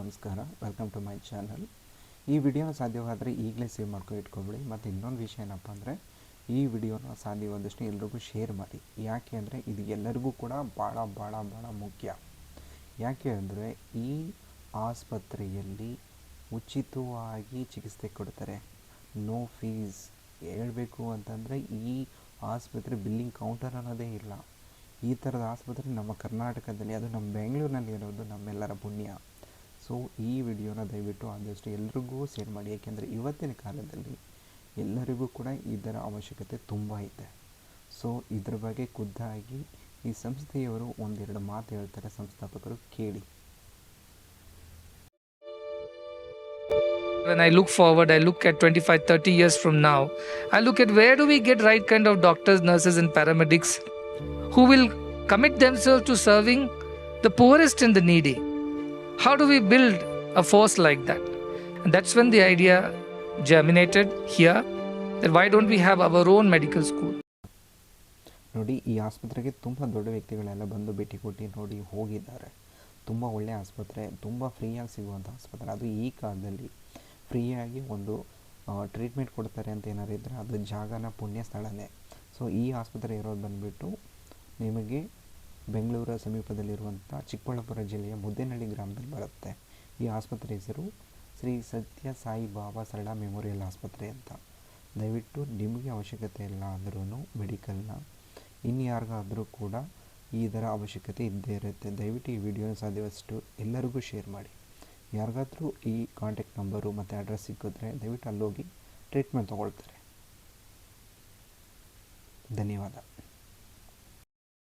ನಮಸ್ಕಾರ, welcome to my channel. ಈ ವಿಡಿಯೋನ ಸಾಧ್ಯವಾದರೆ ಈಗಲೇ ಸೇವ್ ಮಾಡ್ಕೊಂಡು ಇಟ್ಕೊಬಿಡಿ. ಮತ್ತು ಇನ್ನೊಂದು ವಿಷಯ ಏನಪ್ಪ ಅಂದರೆ, ಈ ವಿಡಿಯೋನ ಸಾಧ್ಯವಾದಷ್ಟು ಎಲ್ರಿಗೂ ಶೇರ್ ಮಾಡಿ. ಯಾಕೆ ಅಂದರೆ ಇದು ಎಲ್ಲರಿಗೂ ಕೂಡ ಭಾಳ ಮುಖ್ಯ. ಯಾಕೆ ಅಂದರೆ ಈ ಆಸ್ಪತ್ರೆಯಲ್ಲಿ ಉಚಿತವಾಗಿ ಚಿಕಿತ್ಸೆ ಕೊಡ್ತಾರೆ, ನೋ ಫೀಸ್. ಹೇಳಬೇಕು ಅಂತಂದರೆ ಈ ಆಸ್ಪತ್ರೆ ಬಿಲ್ಲಿಂಗ್ ಕೌಂಟರ್ ಅನ್ನೋದೇ ಇಲ್ಲ. ಈ ಥರದ ಆಸ್ಪತ್ರೆ ನಮ್ಮ ಕರ್ನಾಟಕದಲ್ಲಿ, ಅದು ನಮ್ಮ ಬೆಂಗಳೂರಿನಲ್ಲಿ ಇರೋದು ನಮ್ಮೆಲ್ಲರ ಪುಣ್ಯ. ಸೊ ಈ ವಿಡಿಯೋನ ದಯವಿಟ್ಟು ಆದಷ್ಟು ಎಲ್ರಿಗೂ ಶೇರ್ ಮಾಡಿ. ಏಕೆಂದರೆ ಇವತ್ತಿನ ಕಾಲದಲ್ಲಿ ಎಲ್ಲರಿಗೂ ಕೂಡ ಇದರ ಅವಶ್ಯಕತೆ ತುಂಬ ಇದೆ. ಸೊ ಇದ್ರ ಬಗ್ಗೆ ಖುದ್ದಾಗಿ ಈ ಸಂಸ್ಥೆಯವರು ಒಂದೆರಡು ಮಾತು ಹೇಳ್ತಾರೆ, ಸಂಸ್ಥಾಪಕರು, ಕೇಳಿ. When I look forward, I look at 25-30 years from now, I look at where do we get right kind of doctors, nurses and paramedics who will commit themselves to serving the poorest and the needy. How do we build a force like that? And that's when the idea germinated here, that why don't we have our own medical school? ನೋಡಿ, ಈ ಆಸ್ಪತ್ರೆಗೆ ತುಂಬ ದೊಡ್ಡ ವ್ಯಕ್ತಿಗಳೆಲ್ಲ ಬಂದು ಭೇಟಿ ಕೊಟ್ಟು ನೋಡಿ ಹೋಗಿದ್ದಾರೆ. ತುಂಬ ಒಳ್ಳೆಯ ಆಸ್ಪತ್ರೆ, ತುಂಬ ಫ್ರೀಯಾಗಿ ಸಿಗುವಂಥ ಆಸ್ಪತ್ರೆ. ಅದು ಈ ಕಾಲದಲ್ಲಿ ಫ್ರೀಯಾಗಿ ಒಂದು ಟ್ರೀಟ್ಮೆಂಟ್ ಕೊಡ್ತಾರೆ ಅಂತ ಏನಾರು ಇದ್ದರೆ ಅದು ಜಾಗನ ಪುಣ್ಯ ಸ್ಥಳನೇ. ಸೊ ಈ ಆಸ್ಪತ್ರೆ ಇರೋದು ಬಂದುಬಿಟ್ಟು ನಿಮಗೆ ಬೆಂಗಳೂರು ಸಮೀಪದಲ್ಲಿರುವಂಥ ಚಿಕ್ಕಬಳ್ಳಾಪುರ ಜಿಲ್ಲೆಯ ಮುದ್ದೇನಹಳ್ಳಿ ಗ್ರಾಮದಲ್ಲಿ ಬರುತ್ತೆ. ಈ ಆಸ್ಪತ್ರೆ ಹೆಸರು ಶ್ರೀ ಸತ್ಯ ಸಾಯಿ ಬಾಬಾ ಸರಳ ಮೆಮೋರಿಯಲ್ ಆಸ್ಪತ್ರೆ ಅಂತ. ದಯವಿಟ್ಟು ನಿಮಗೆ ಅವಶ್ಯಕತೆ ಇಲ್ಲ ಅಂದ್ರೂ ಮೆಡಿಕಲ್ನ ಇನ್ಯಾರಿಗಾದರೂ ಕೂಡ ಇದರ ಅವಶ್ಯಕತೆ ಇದ್ದೇ ಇರುತ್ತೆ. ದಯವಿಟ್ಟು ಈ ವಿಡಿಯೋನ ಸಾಧ್ಯವಷ್ಟು ಎಲ್ಲರಿಗೂ ಶೇರ್ ಮಾಡಿ. ಯಾರಿಗಾದರೂ ಈ ಕಾಂಟ್ಯಾಕ್ಟ್ ನಂಬರು ಮತ್ತು ಅಡ್ರೆಸ್ ಸಿಕ್ಕಿದ್ರೆ ದಯವಿಟ್ಟು ಅಲ್ಲೋಗಿ ಟ್ರೀಟ್ಮೆಂಟ್ ತೊಗೊಳ್ತಾರೆ. ಧನ್ಯವಾದ.